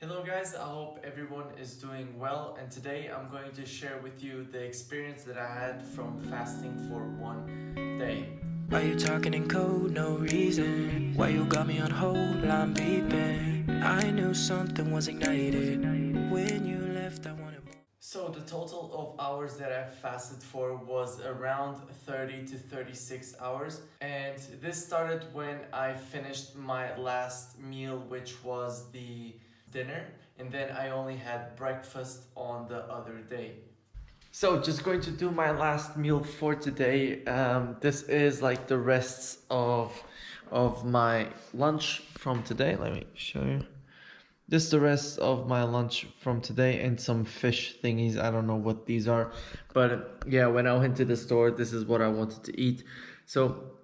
Hello guys, I hope everyone is doing well, and today I'm going to share with you the experience that I had from fasting for one day. Why you talking in code, no reason? Why you got me on hold, I'm beeping. I knew something was ignited. When you left, I wanted more. So the total of hours that I fasted for was around 30 to 36 hours, and this started when I finished my last meal, which was the dinner, and then I only had breakfast on the other day. So just going to do my last meal for today. This is like the rests of my lunch from today. Let me show you. This is the rest of my lunch from today and some fish thingies. I don't know what these are, but yeah, when I went to the store, this is what I wanted to eat. So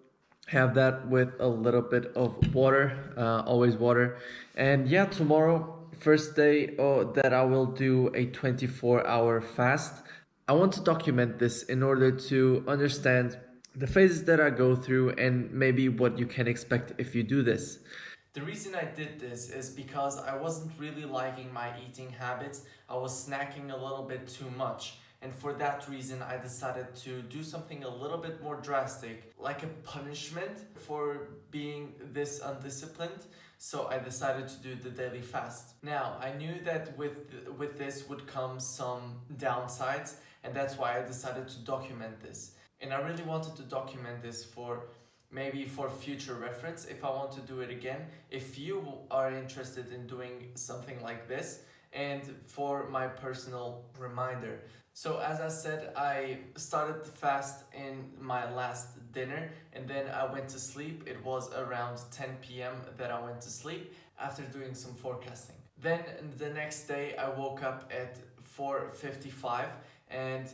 have that with a little bit of water, always water. And yeah, tomorrow, first day that I will do a 24-hour fast. I want to document this in order to understand the phases that I go through and maybe what you can expect if you do this. The reason I did this is because I wasn't really liking my eating habits. I was snacking a little bit too much. And for that reason, I decided to do something a little bit more drastic, like a punishment for being this undisciplined. So I decided to do the daily fast. Now, I knew that with this would come some downsides, and that's why I decided to document this. And I really wanted to document this for maybe for future reference if I want to do it again, if you are interested in doing something like this, and for my personal reminder. So as I said, I started the fast in my last dinner and then I went to sleep. It was around 10 p.m. that I went to sleep after doing some forecasting. Then the next day I woke up at 4:55, and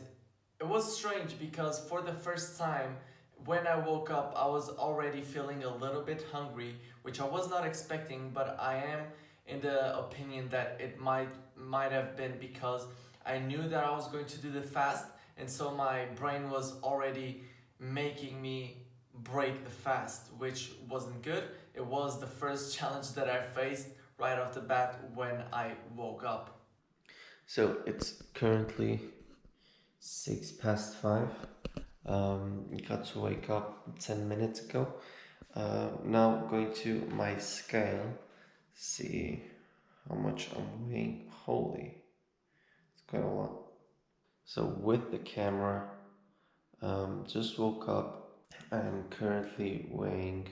it was strange because for the first time when I woke up, I was already feeling a little bit hungry, which I was not expecting, but I am in the opinion that it might have been because I knew that I was going to do the fast, and so my brain was already making me break the fast, which wasn't good. It was the first challenge that I faced right off the bat when I woke up. So it's currently 6 past 5. Got to wake up 10 minutes ago. Now going to my scale, see how much I'm weighing. Holy, it's quite a lot. So with the camera, just woke up. I'm currently weighing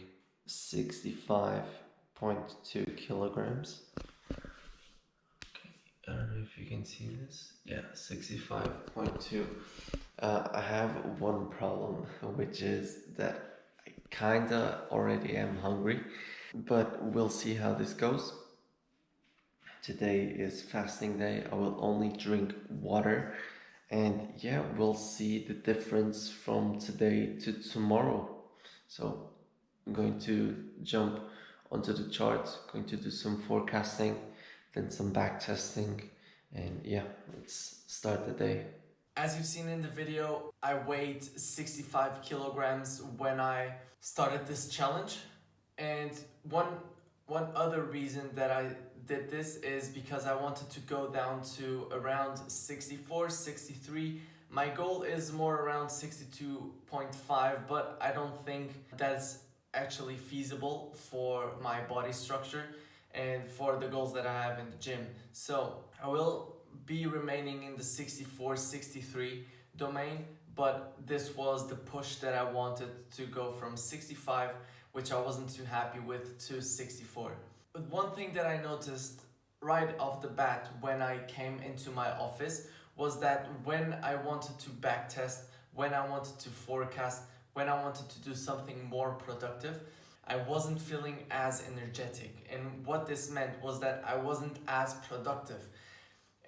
65.2 kilograms. I don't know if you can see this. Yeah, 65.2. I have one problem, which is that I kinda already am hungry, but we'll see how this goes. Today is fasting day. I will only drink water, and yeah, we'll see the difference from today to tomorrow. So I'm going to jump onto the charts, going to do some forecasting, then some back testing, and yeah, let's start the day. As you've seen in the video, I weighed 65 kilograms when I started this challenge. And one other reason that I did this is because I wanted to go down to around 64, 63. My goal is more around 62.5, but I don't think that's actually feasible for my body structure and for the goals that I have in the gym. So I will be remaining in the 64, 63 domain, but this was the push that I wanted to go from 65, which I wasn't too happy with, to 64. But one thing that I noticed right off the bat when I came into my office was that when I wanted to backtest, when I wanted to forecast, when I wanted to do something more productive, I wasn't feeling as energetic. And what this meant was that I wasn't as productive.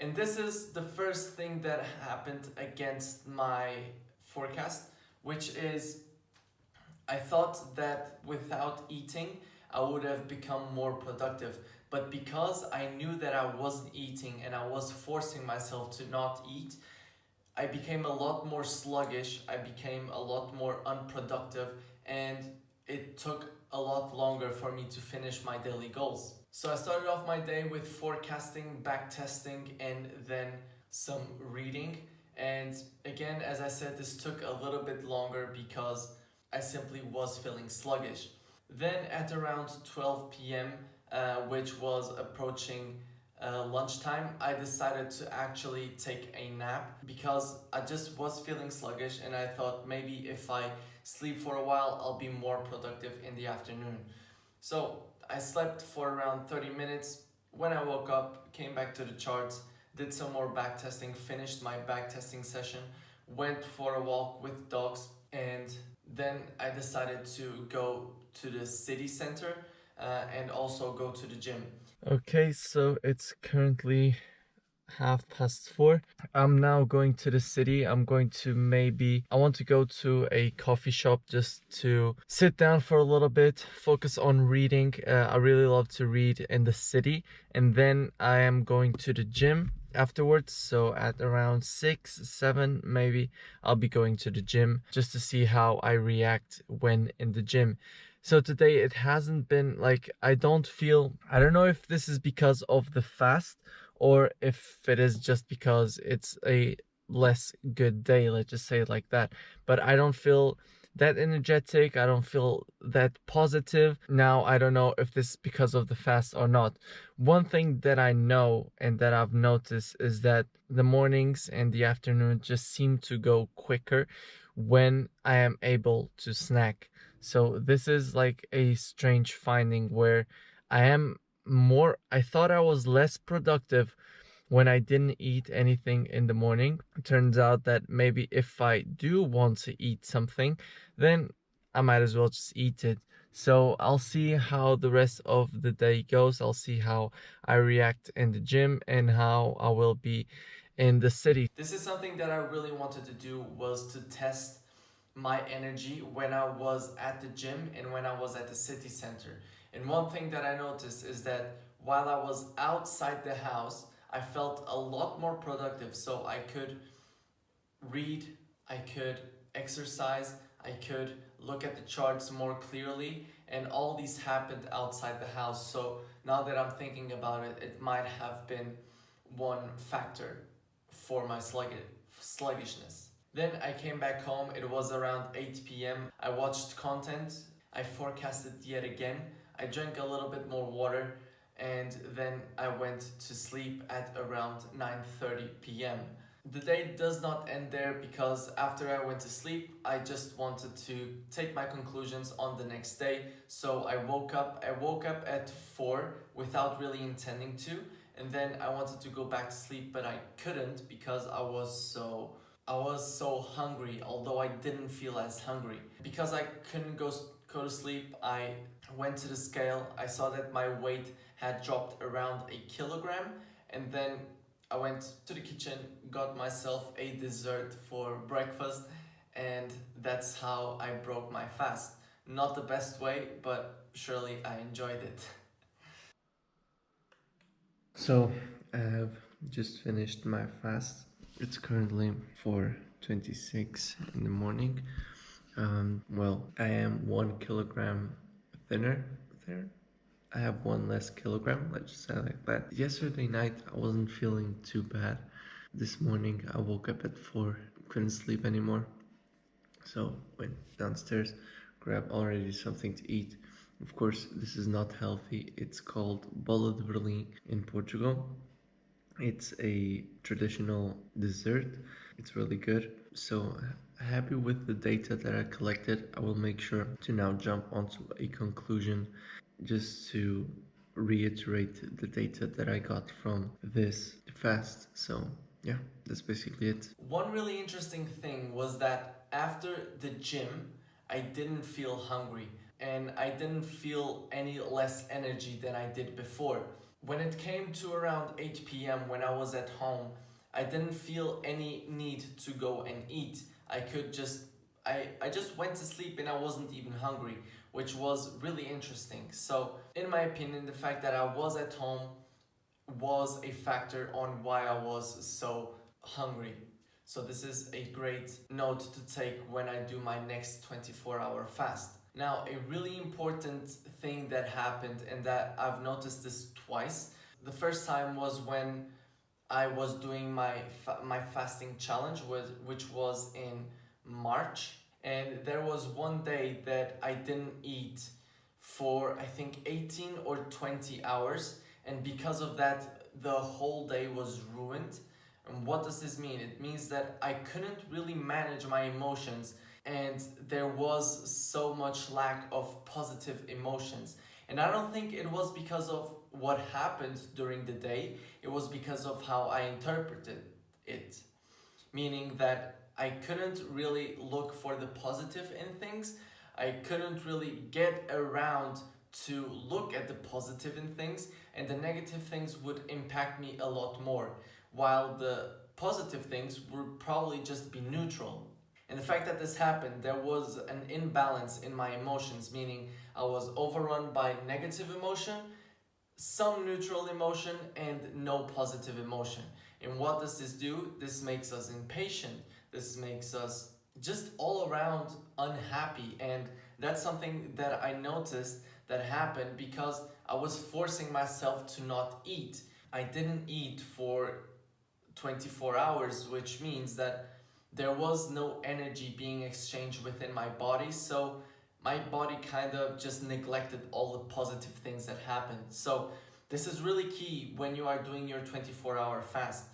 And this is the first thing that happened against my forecast, which is I thought that without eating, I would have become more productive. But because I knew that I wasn't eating and I was forcing myself to not eat, I became a lot more sluggish, I became a lot more unproductive, and it took a lot longer for me to finish my daily goals. So I started off my day with forecasting, back testing, and then some reading. And again, as I said, this took a little bit longer because I simply was feeling sluggish. Then at around 12 p.m., which was approaching lunchtime, I decided to actually take a nap because I just was feeling sluggish and I thought maybe if I sleep for a while, I'll be more productive in the afternoon. So I slept for around 30 minutes. When I woke up, came back to the charts, did some more back testing, finished my back testing session, went for a walk with dogs, and then I decided to go to the city center and also go to the gym. Okay, so it's currently 4:30. I'm now going to the city. I want to go to a coffee shop just to sit down for a little bit, focus on reading. I really love to read in the city. And then I am going to the gym afterwards. So at around 6, 7, maybe, I'll be going to the gym just to see how I react when in the gym. So today it hasn't been like, I don't know if this is because of the fast or if it is just because it's a less good day, let's just say it like that. But I don't feel that energetic, I don't feel that positive. Now, I don't know if this is because of the fast or not. One thing that I know and that I've noticed is that the mornings and the afternoon just seem to go quicker when I am able to snack. So this is like a strange finding where I thought I was less productive when I didn't eat anything in the morning. It turns out that maybe if I do want to eat something, then I might as well just eat it. So I'll see how the rest of the day goes. I'll see how I react in the gym and how I will be in the city. This is something that I really wanted to do, was to test my energy when I was at the gym and when I was at the city center. And one thing that I noticed is that while I was outside the house, I felt a lot more productive. So I could read, I could exercise, I could look at the charts more clearly, and all these happened outside the house. So now that I'm thinking about it, it might have been one factor for my sluggishness. Then I came back home, it was around 8 p.m. I watched content, I forecasted yet again, I drank a little bit more water, and then I went to sleep at around 9:30 p.m. The day does not end there because after I went to sleep, I just wanted to take my conclusions on the next day. So I woke up. I woke up at 4 without really intending to, and then I wanted to go back to sleep, but I couldn't because I was so hungry, although I didn't feel as hungry. Because I couldn't go to sleep, I went to the scale. I saw that my weight had dropped around a kilogram, and then I went to the kitchen, got myself a dessert for breakfast, and that's how I broke my fast. Not the best way, but surely I enjoyed it. So I've just finished my fast. It's currently 4:26 in the morning. Well, I am 1 kilogram thinner. Thinner. I have one less kilogram. Let's just say it like that. Yesterday night I wasn't feeling too bad. This morning I woke up at 4, couldn't sleep anymore. So went downstairs, grabbed already something to eat. Of course, this is not healthy. It's called bolo de Berlim in Portugal. It's a traditional dessert. It's really good. So happy with the data that I collected. I will make sure to now jump onto a conclusion just to reiterate the data that I got from this fast. So yeah, that's basically it. One really interesting thing was that after the gym, I didn't feel hungry and I didn't feel any less energy than I did before. When it came to around 8 p.m., when I was at home, I didn't feel any need to go and eat. I could just I just went to sleep and I wasn't even hungry, which was really interesting. So, in my opinion, the fact that I was at home was a factor on why I was so hungry. So this is a great note to take when I do my next 24-hour fast. Now, a really important thing that happened, and that I've noticed this twice. The first time was when I was doing my fasting challenge, which was in March, and there was one day that I didn't eat for I think 18 or 20 hours, and because of that, the whole day was ruined. And what does this mean? It means that I couldn't really manage my emotions, and there was so much lack of positive emotions. And I don't think it was because of what happened during the day, it was because of how I interpreted it. Meaning that I couldn't really look for the positive in things, I couldn't really get around to look at the positive in things, and the negative things would impact me a lot more, while the positive things would probably just be neutral. And the fact that this happened, there was an imbalance in my emotions, meaning I was overrun by negative emotion, some neutral emotion, and no positive emotion. And what does this do? This makes us impatient. This makes us just all around unhappy. And that's something that I noticed that happened because I was forcing myself to not eat. I didn't eat for 24 hours, which means that there was no energy being exchanged within my body. So my body kind of just neglected all the positive things that happened. So this is really key when you are doing your 24-hour fast.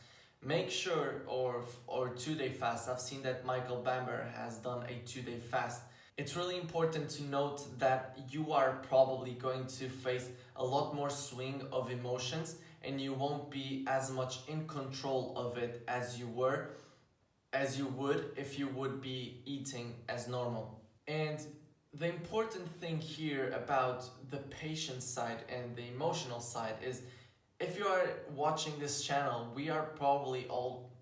Make sure, or 2-day fast. I've seen that Michael Bamber has done a 2-day fast. It's really important to note that you are probably going to face a lot more swing of emotions, and you won't be as much in control of it as you would if you would be eating as normal. And the important thing here about the patient side and the emotional side is, if you are watching this channel, we are probably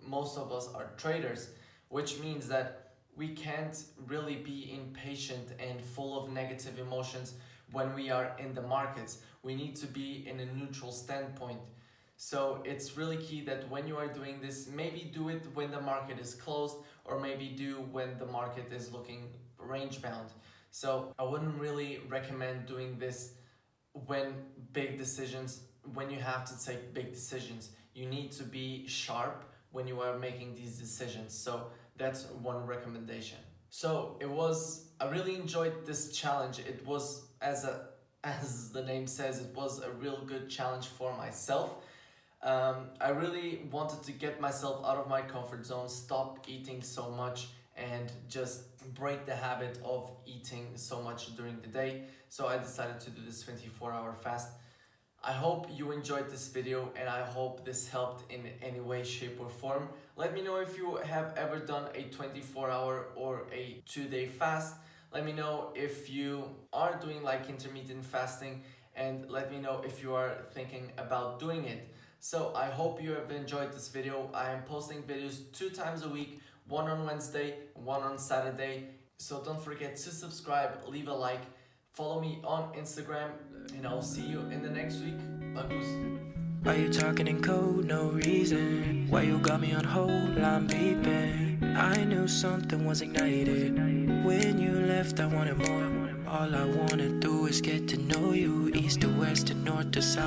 most of us are traders, which means that we can't really be impatient and full of negative emotions when we are in the markets. We need to be in a neutral standpoint. So it's really key that when you are doing this, maybe do it when the market is closed, or maybe do when the market is looking range bound. So I wouldn't really recommend doing this when you have to take big decisions. You need to be sharp when you are making these decisions. So that's one recommendation. So I really enjoyed this challenge. It was, as the name says, it was a real good challenge for myself. I really wanted to get myself out of my comfort zone, stop eating so much, and just break the habit of eating so much during the day. So I decided to do this 24-hour fast. I hope you enjoyed this video, and I hope this helped in any way, shape, or form. Let me know if you have ever done a 24-hour or a 2-day fast. Let me know if you are doing like intermittent fasting, and let me know if you are thinking about doing it. So I hope you have enjoyed this video. I am posting videos 2 times a week, one on Wednesday, one on Saturday. So don't forget to subscribe, leave a like, follow me on Instagram, and I'll see you in the next week. Bagus. Why you talking in code, no reason? Why you got me on hold, I'm beeping. I knew something was ignited. When you left, I wanted more. All I wanna do is get to know you. East to west to north to south.